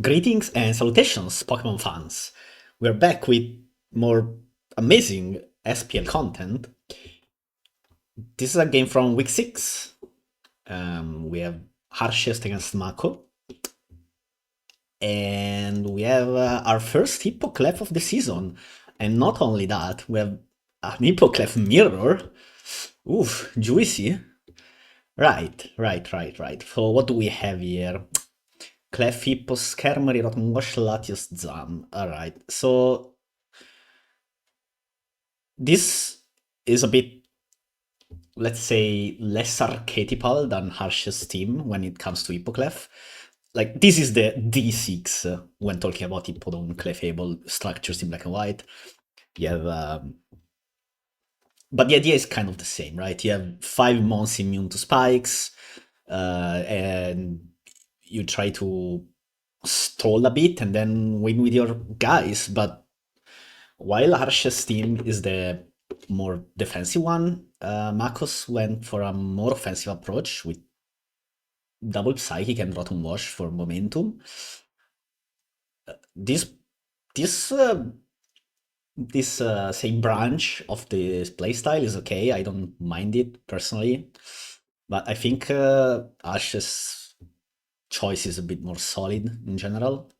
Greetings and salutations, Pokemon fans. We're back with more amazing SPL content. This is a game from week 6. We have Harshest against Mako. And we have our first Hippoclef of the season. And not only that, we have an Hippoclef mirror. Oof, juicy. Right. So what do we have here? Clef, Hippo, Skarmory, Rotom-Wash, Latios, Zam. Alright, so this is a bit, let's say, less archetypal than Harsh's team when it comes to Hippoclef. Like, this is the D6 when talking about Hippodon, Clefable structures in black and white. You have, but the idea is kind of the same, right? You have 5 mons immune to spikes, and you try to stall a bit and then win with your guys, but while Harsh's team is the more defensive one, Makos went for a more offensive approach with double Psychic and Rotom Wash for momentum. This this say branch of the playstyle is okay. I don't mind it personally, but I think Ash's choice is a bit more solid in general.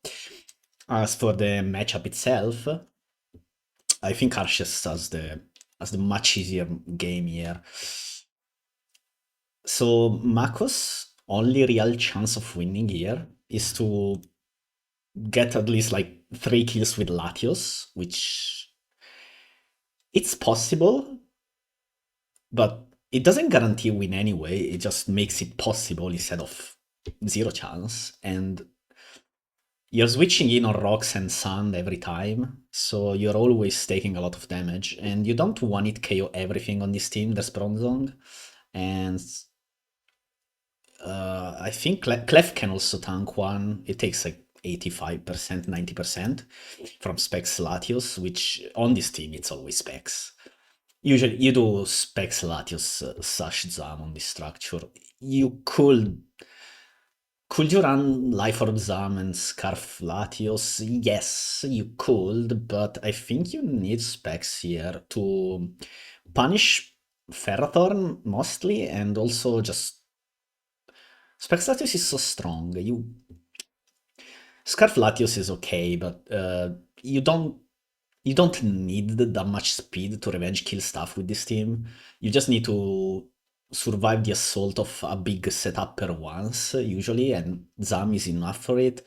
As for the matchup itself, I think Arceus has the much easier game here. So Mako's only real chance of winning here is to get at least like 3 kills with Latios, which it's possible, but it doesn't guarantee win anyway. It just makes it possible instead of 0 chance. And you're switching in on rocks and sand every time, so you're always taking a lot of damage, and you don't want it KO everything on this team, there's Bronzong, and I think Clef can also tank one. It takes like 85%, 90% from Specs Latios, which on this team it's always Specs. Usually you do Specs Latios Sash Zam on this structure. Could you run Life Orb Zam and Scarf Latios? Yes, you could, but I think you need specs here to punish Ferrothorn mostly, and also just Specs Latios is so strong. Scarf Latios is okay, but you don't need that much speed to revenge kill stuff with this team. You just need to survive the assault of a big setup per once, usually, and Zam is enough for it.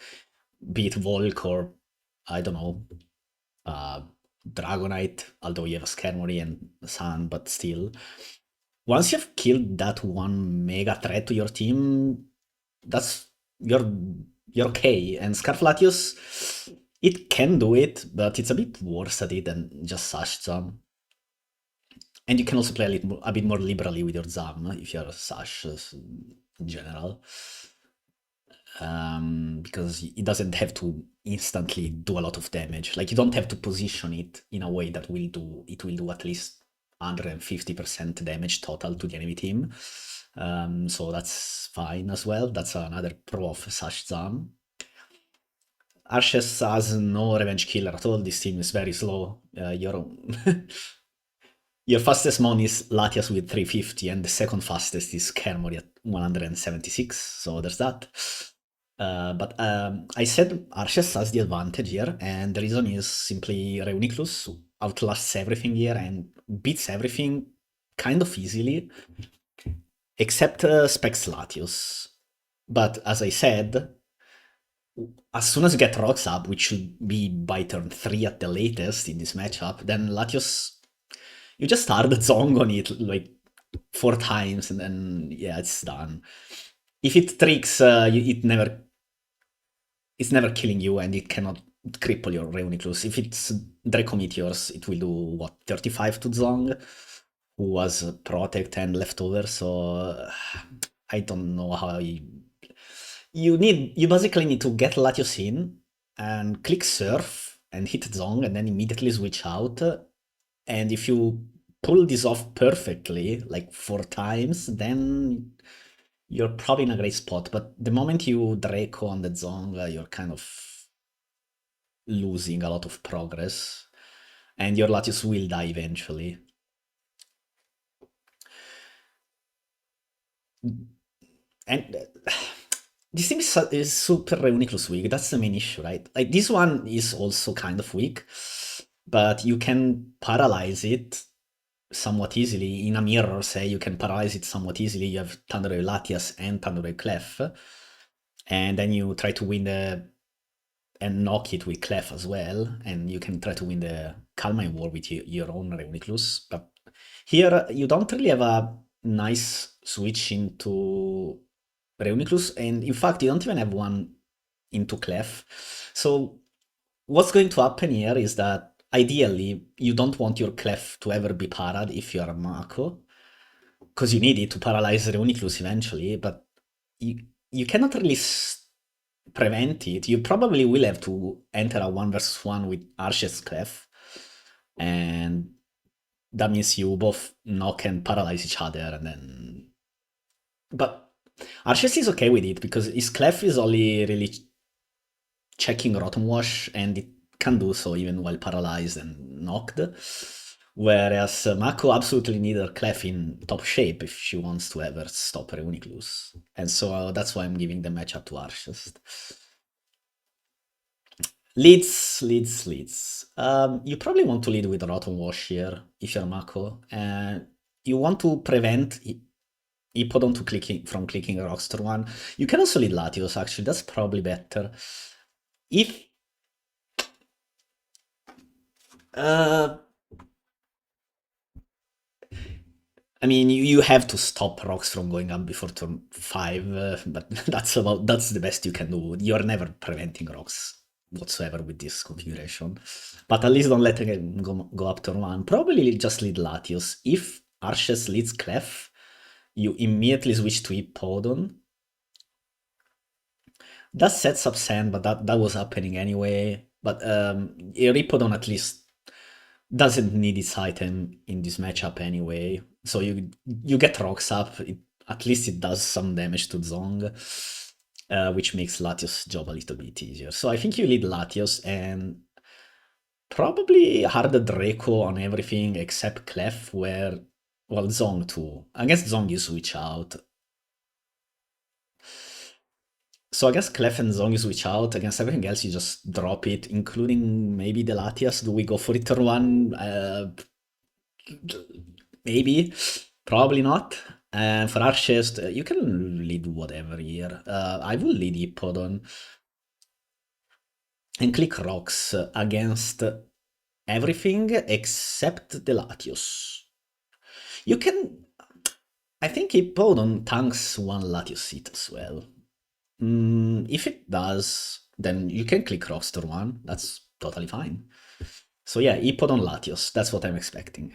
Be it Volk or, I don't know, Dragonite, although you have a Skarmory and Sun, but still. Once you've killed that one mega threat to your team, that's you're okay. And Scarflatius, it can do it, but it's a bit worse at it than just Sash Zam. And you can also play a bit more liberally with your Zam if you're Sash in general. Because it doesn't have to instantly do a lot of damage. Like, you don't have to position it in a way that will do at least 150% damage total to the enemy team. So that's fine as well. That's another pro of Sash Zam. Arches has no revenge killer at all. This team is very slow. Your fastest mon is Latias with 350, and the second fastest is Skarmory at 176, so there's that. But I said Arches has the advantage here, and the reason is simply Reuniclus outlasts everything here and beats everything kind of easily, except Specs Latios. But as I said, as soon as you get rocks up, which should be by turn 3 at the latest in this matchup, then Latios, you just start the Zong on it like 4 times, and then yeah, it's done. If it tricks, it's never killing you, and it cannot cripple your Reuniclus. If it's Draco Meteors, it will do what, 35 to Zong, who was Protect and Leftover, so I don't know how you basically need to get Latios in and click Surf and hit Zong and then immediately switch out. And if you pull this off perfectly, like 4 times, then you're probably in a great spot, but the moment you Draco on the Zong, you're kind of losing a lot of progress, and your Latios will die eventually. And this team is super Reuniclus weak. That's the main issue, right? Like this one is also kind of weak, but you can paralyze it somewhat easily. In a mirror, say, you can paralyze it somewhat easily. You have Thunderwave Latias and Thunderwave Clef, and then you try to win the and knock it with Clef as well, and you can try to win the Calmine War with your own Reuniclus. But here you don't really have a nice switch into Reuniclus, and in fact you don't even have one into Clef. So what's going to happen here is that ideally you don't want your Clef to ever be parad if you're a Mako, because you need it to paralyze Reuniclus eventually, but you cannot really prevent it. You probably will have to enter a 1 versus 1 with harshest Clef, and that means you both knock and paralyze each other, and then... But harshest is okay with it, because his Clef is only really checking Rotom Wash, and it can do so even while paralyzed and knocked. Whereas Mako absolutely needs her Clef in top shape if she wants to ever stop Reuniclus. And so that's why I'm giving the matchup to Harshest. Leads. You probably want to lead with Rotom Wash here if you're Mako. And you want to prevent Hippodon from clicking Rockster 1. You can also lead Latios, actually. That's probably better. If... I mean, you have to stop rocks from going up before turn 5, but that's the best you can do. You're never preventing rocks whatsoever with this configuration. But at least don't let it go up turn 1. Probably just lead Latios. If Arches leads Clef, you immediately switch to Hippodon. That sets up Sand, but that was happening anyway. But Hippodon at least doesn't need its item in this matchup anyway. So you get rocks up, at least it does some damage to Zong, which makes Latios' job a little bit easier. So I think you lead Latios and probably harder Draco on everything except Clef, well, Zong too. I guess Zong you switch out. So I guess Clef and Zong you switch out. Against everything else you just drop it, including maybe the Latias. Do we go for it turn 1? Maybe. Probably not. And for Harshest, you can lead whatever here. I will lead Hippodon and click rocks against everything except the Latios. You can... I think Hippodon tanks one Latios seat as well. If it does, then you can click rocks turn 1. That's totally fine. So yeah, Hippodon Latios. That's what I'm expecting.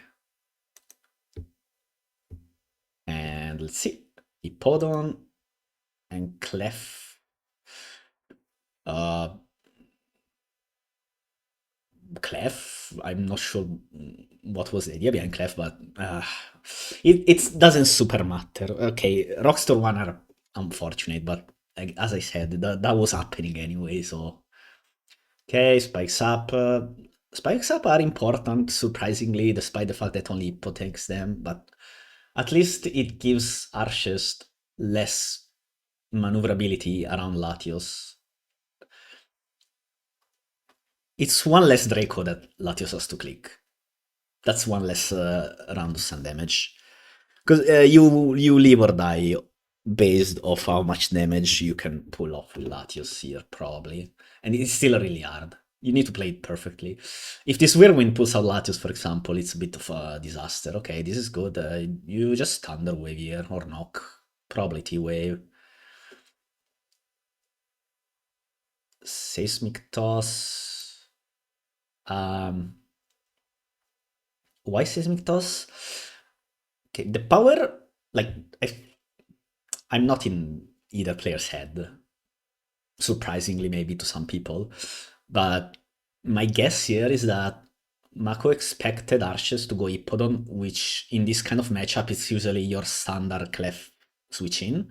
And let's see. Hippodon and Clef. Clef, I'm not sure what was the idea behind Clef, but it doesn't super matter. Okay, Rockstar 1 are unfortunate, but as I said, that was happening anyway, so... Okay, Spikes Up. Spikes Up are important, surprisingly, despite the fact that only Hippo takes them, but at least it gives Harshest less maneuverability around Latios. It's one less Draco that Latios has to click. That's one less round of sun damage. Because you live or die based off how much damage you can pull off with Latios here, probably. And it's still really hard. You need to play it perfectly. If this Whirlwind pulls out Latios, for example, it's a bit of a disaster. Okay, this is good. You just Thunder Wave here, or Knock. Probably T-Wave. Seismic Toss. Why Seismic Toss? Okay, the power, like, I'm not in either player's head, surprisingly maybe to some people, but my guess here is that Mako expected Arches to go Hippodon, which in this kind of matchup is usually your standard Clef switch in,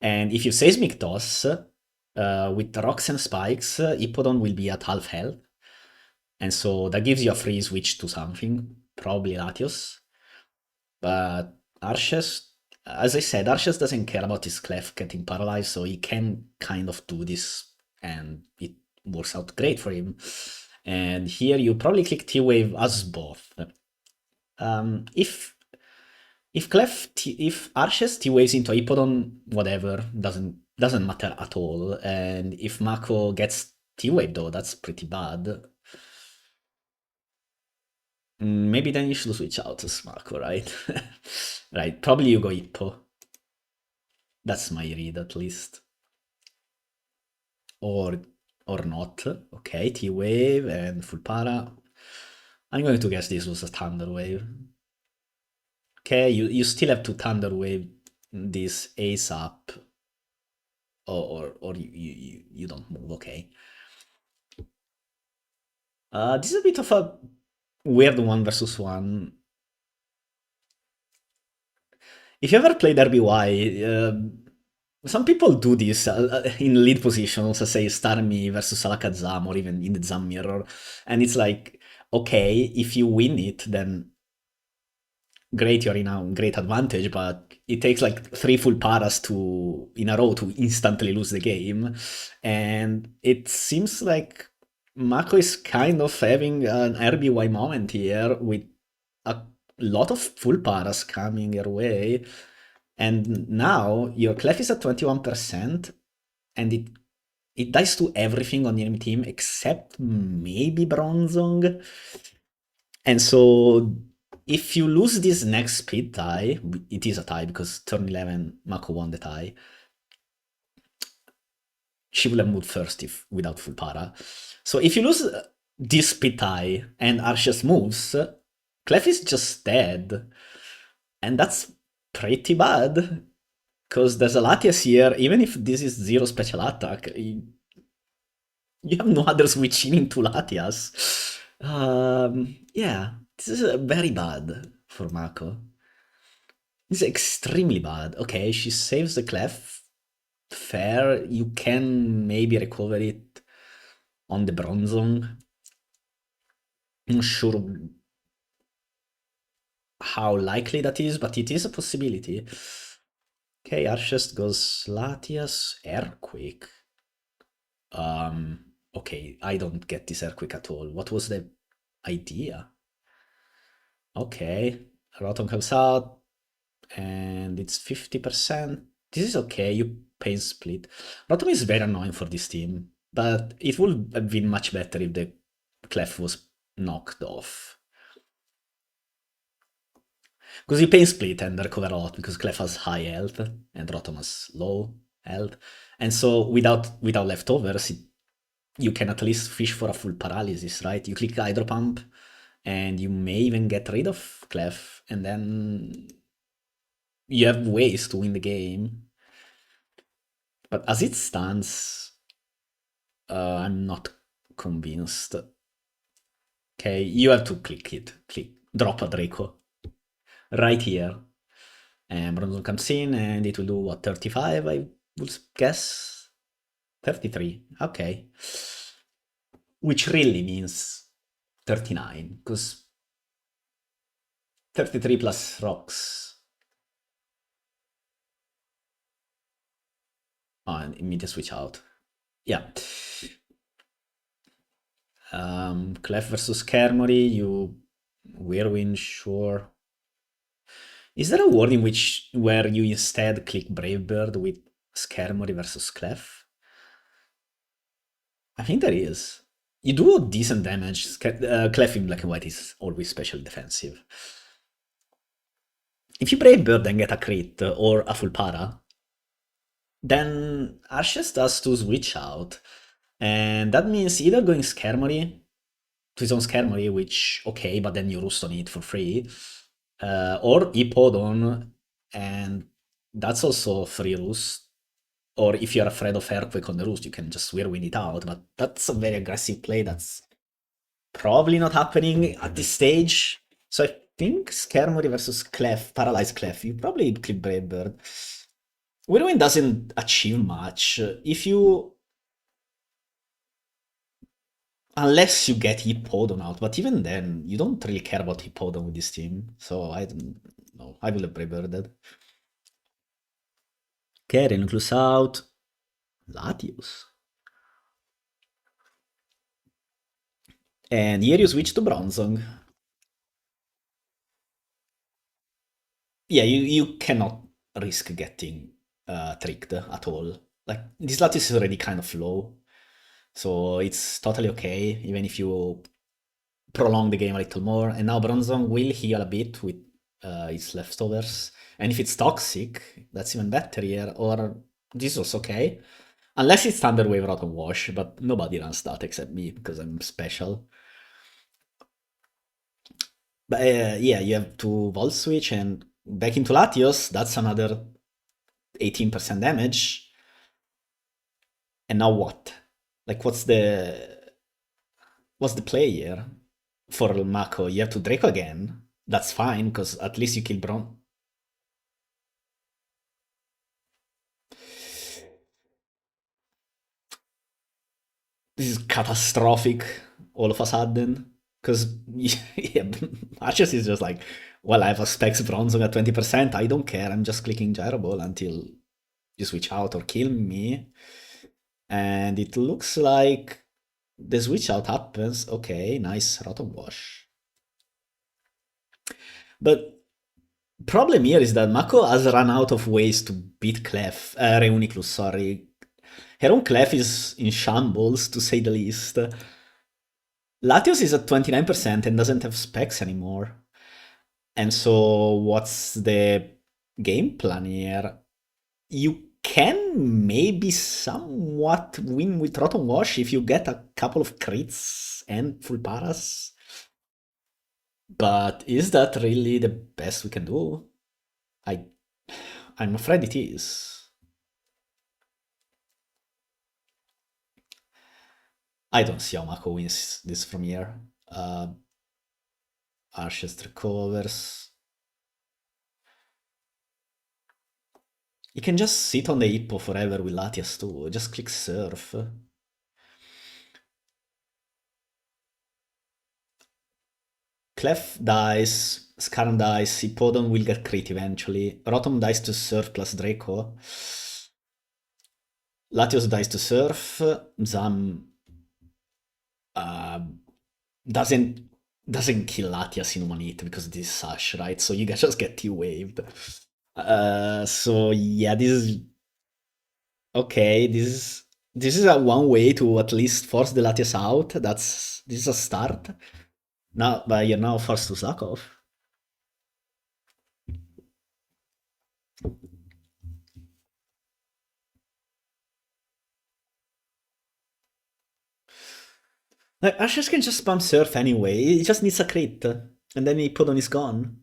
And if you Seismic Toss, with the rocks and spikes, Hippodon will be at half health. And so that gives you a free switch to something, probably Latios. But Arches, as I said, Arches doesn't care about his Clef getting paralyzed, so he can kind of do this, and it works out great for him. And here you probably click T-Wave as both. If Arches T-Waves into Hippodon, whatever, doesn't matter at all. And if Mako gets T-Wave though, that's pretty bad. Maybe then you should switch out to Mako, right? Right, probably you go Hippo. That's my read at least. Or not. Okay, T-Wave and full para. I'm going to guess this was a Thunder Wave. Okay, you still have to Thunder Wave this ace up. Or you don't move, okay. This is a bit of a weird 1 versus 1. If you ever played RBY, some people do this in lead positions, say Starmie versus Alakazam or even in the Zam Mirror, and it's like, okay, if you win it, then great, you're in a great advantage, but it takes like 3 full paras in a row to instantly lose the game, and it seems like Mako is kind of having an RBY moment here with a lot of full paras coming your way, and now your clef is at 21%, and it dies to everything on the enemy team except maybe Bronzong. And so if you lose this next speed tie, it is a tie because turn 11 Mako won the tie. She will have moved first if without full para. So if you lose this speed tie and Arceus moves, Clef is just dead. And that's pretty bad. Because there's a Latias here, even if this is 0 special attack, you have no other switching into Latias. Yeah, this is very bad for Mako. This is extremely bad. Okay, she saves the Clef. Fair, you can maybe recover it on the Bronzong. I'm not sure how likely that is, but it is a possibility. Okay, Harshest goes Latias, Earthquake. Okay, I don't get this Earthquake at all. What was the idea? Okay, Rotom comes out, and it's 50%. This is okay, you Pain Split. Rotom is very annoying for this team, but it would have been much better if the Clef was knocked off. Because you Pain Split and recover a lot, because Clef has high health, and Rotom has low health. And so without leftovers, you can at least fish for a full paralysis, right? You click Hydro Pump, and you may even get rid of Clef, and then you have ways to win the game. But as it stands, I'm not convinced. Okay, you have to click it. Drop a Draco. Right here. And Bronzong comes in, and it will do, what, 35, I would guess? 33, okay. Which really means 39, because 33 plus rocks. Oh, and immediate switch out. Yeah. Clef versus Kermory, you Whirlwind, sure. Is there a world in where you instead click Brave Bird with Skermory versus Clef? I think there is. You do decent damage. Clef in black and white is always special defensive. If you Brave Bird and get a crit or a full para, then Ashes does to switch out. And that means either going Skermory to his own Skermory, which, okay, but then you roost on it for free, or Hippodon, and that's also free roost. Or if you're afraid of Earthquake on the roost, you can just Whirlwind it out, but that's a very aggressive play that's probably not happening at this stage. So I think Skermory versus Clef, Paralyzed Clef, you probably click Brave Bird. Widowing doesn't achieve much. If you Unless you get Hippodon out, but even then, you don't really care about Hippodon with this team. So I don't know. I will have Rebirthed. Okay, Renucleus out. Latius. And here you switch to Bronzong. Yeah, you cannot risk getting tricked at all. Like, this Latius is already kind of low. So it's totally okay, even if you prolong the game a little more. And now Bronzong will heal a bit with its leftovers. And if it's toxic, that's even better here. Or this was okay. Unless it's Thunder Wave Rotom Wash, but nobody runs that except me because I'm special. But yeah, you have to Volt Switch and back into Latios. That's another 18% damage. And now what? Like, what's the play here? For Mako, you have to Draco again. That's fine, because at least you kill Bron. This is catastrophic all of a sudden. Because yeah, Arceus is just like, well, I have a Specs Bronzong at 20%. I don't care. I'm just clicking Gyro Ball until you switch out or kill me. And it looks like the switch out happens. Okay, nice Rotom Wash. But problem here is that Mako has run out of ways to beat Reuniclus, sorry. Her own Clef is in shambles, to say the least. Latios is at 29% and doesn't have specs anymore. And so what's the game plan here? You can maybe somewhat win with Rotom Wash if you get a couple of crits and full paras. But is that really the best we can do? I'm afraid it is. I don't see how Mako wins this from here. Harshest recovers. You can just sit on the Hippo forever with Latias too. Just click Surf. Clef dies, Skarn dies, Hippodon will get crit eventually. Rotom dies to Surf plus Draco. Latios dies to Surf. Zam uh, doesn't kill Latias in one hit because this is Sash, right? So you guys just get T-waved. So yeah, this is okay. This is a one way to at least force the Latias out. This is a start. Now, but you're now forced to suck off. Like, Ashes can just spam Surf anyway. He just needs a crit. And then Hippodon is gone.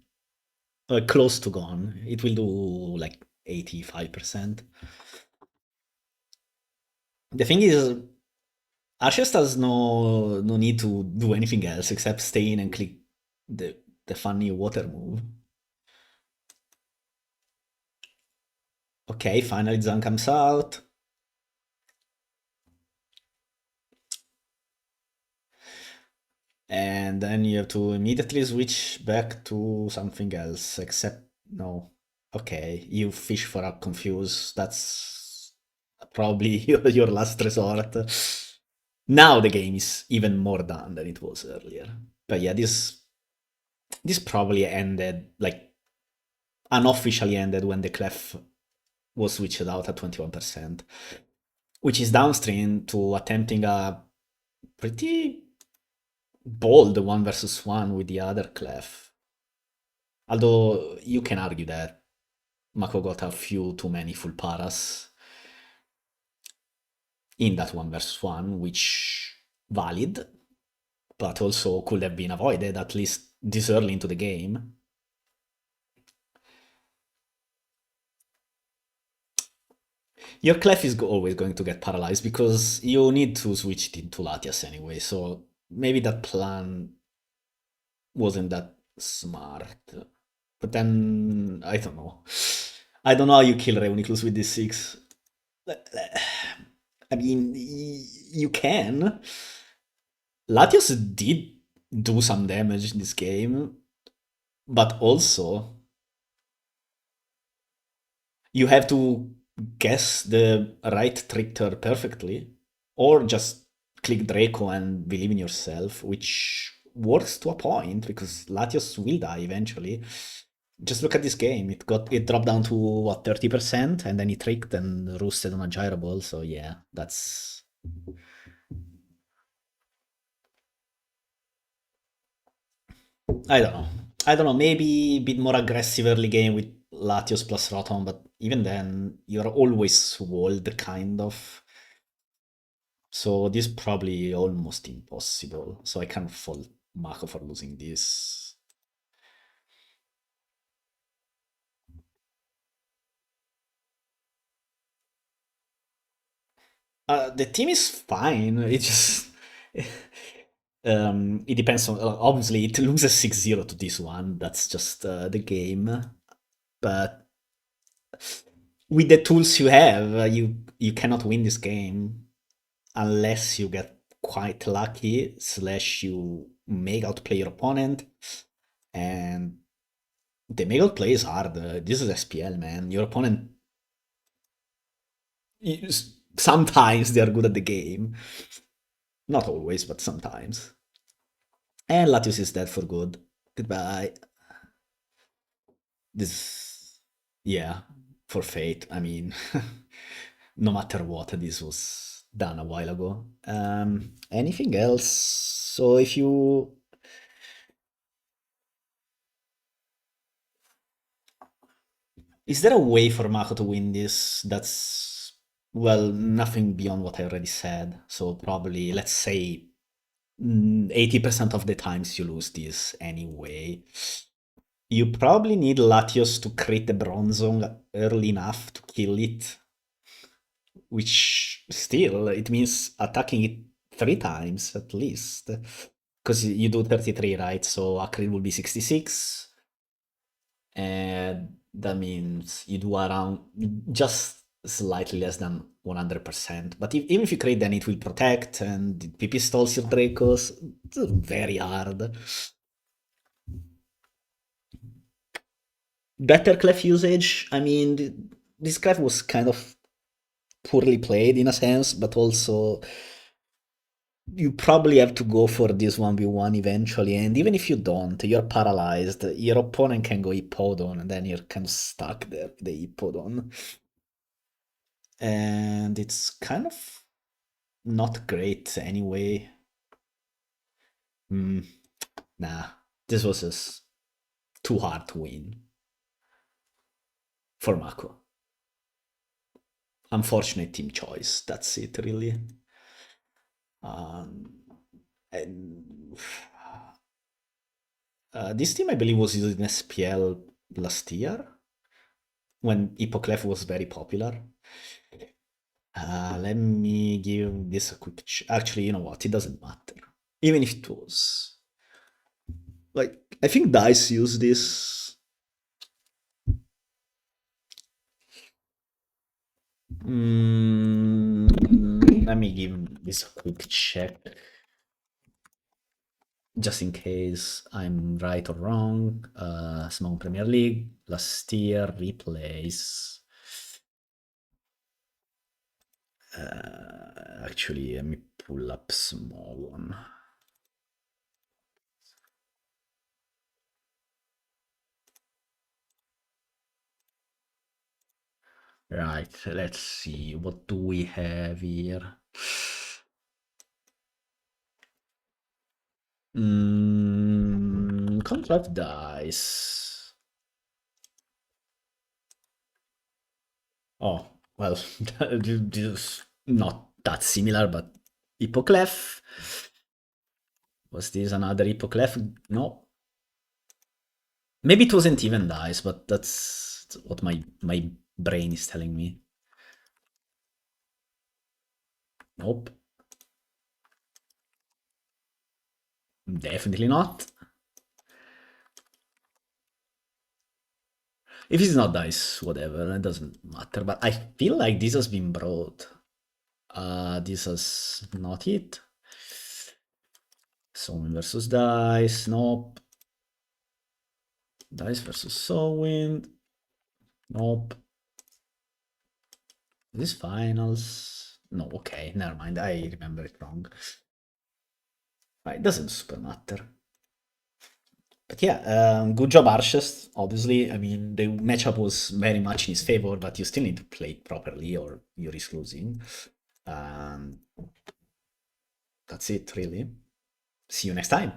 Close to gone. It will do like 85%. The thing is, Arceus has no need to do anything else except stay in and click the funny water move. Okay, finally Zan comes out. And then you have to immediately switch back to something else, except, no. Okay, you fish for a confuse, that's probably your last resort. Now the game is even more done than it was earlier. But yeah, this probably ended, like, unofficially ended when the Clef was switched out at 21%, which is downstream to attempting a pretty bold 1 versus 1 with the other Clef. Although you can argue that Mako got a few too many full paras in that 1 versus 1, which valid, but also could have been avoided at least this early into the game. Your Clef is always going to get paralyzed because you need to switch it into Latias anyway, so maybe that plan wasn't that smart. But then, I don't know. I don't know how you kill Reuniclus with this 6. I mean, you can. Latios did do some damage in this game, but also you have to guess the right trictor perfectly, or just click Draco and believe in yourself, which works to a point because Latios will die eventually. Just look at this game. It dropped down to what, 30%, and then he tricked and roosted on a gyro ball. So yeah, that's I don't know. I don't know. Maybe a bit more aggressive early game with Latios plus Rotom, but even then, you're always walled, kind of. So this is probably almost impossible. So I can't fault Mako for losing this. The team is fine. It just it depends on. Obviously, it loses 6-0 to this one. That's just the game. But with the tools you have, you cannot win this game unless you get quite lucky, slash you make outplay your opponent, and the make outplay is hard. This is SPL, man. Your opponent, sometimes they are good at the game, not always, but sometimes. And Latius is dead for good. Goodbye. This, yeah, for fate. I mean, no matter what, this was done a while ago. Anything else? So if you Is there a way for Mako to win this that's, well, nothing beyond what I already said? So probably, let's say, 80% of the times you lose this anyway. You probably need Latios to create the Bronzong early enough to kill it, which still, it means attacking it 3 times at least. Because you do 33, right? So Akrin will be 66. And that means you do around just slightly less than 100%. But even if you crit, then it will protect, and the PP stalls your Dracos. It's very hard. Better Clef usage. I mean, this Clef was kind of poorly played in a sense, but also you probably have to go for this 1v1 eventually, and even if you don't, you're paralyzed. Your opponent can go Hippodon, and then you're kind of stuck there with the Hippodon. And it's kind of not great anyway. Mm, nah, this was just too hard to win for Mako. Unfortunate team choice. That's it, really. Um, and, this team, I believe, was used in SPL last year when Hippoclef was very popular. Let me give this a quick actually, you know what? It doesn't matter. Even if it was. Like, I think DICE used this. Let me give this a quick check. Just in case I'm right or wrong. Smogon Premier League, last year, replays. Actually, let me pull up Smogon. Right, let's see. What do we have here? Contract dice. Oh, well, this is not that similar, but Hippoclef. Was this another Hippoclef? No. Maybe it wasn't even dice, but that's what my brain is telling me. Nope. Definitely not. If it's not dice, whatever, it doesn't matter. But I feel like this has been brought. This is not it. Sowing versus dice, nope. Dice versus sowing, nope. This finals, no, okay, never mind, I remember it wrong. It doesn't super matter. But yeah, good job, Harshest. Obviously, I mean, the matchup was very much in his favor, but you still need to play it properly or you risk losing. That's it, really. See you next time.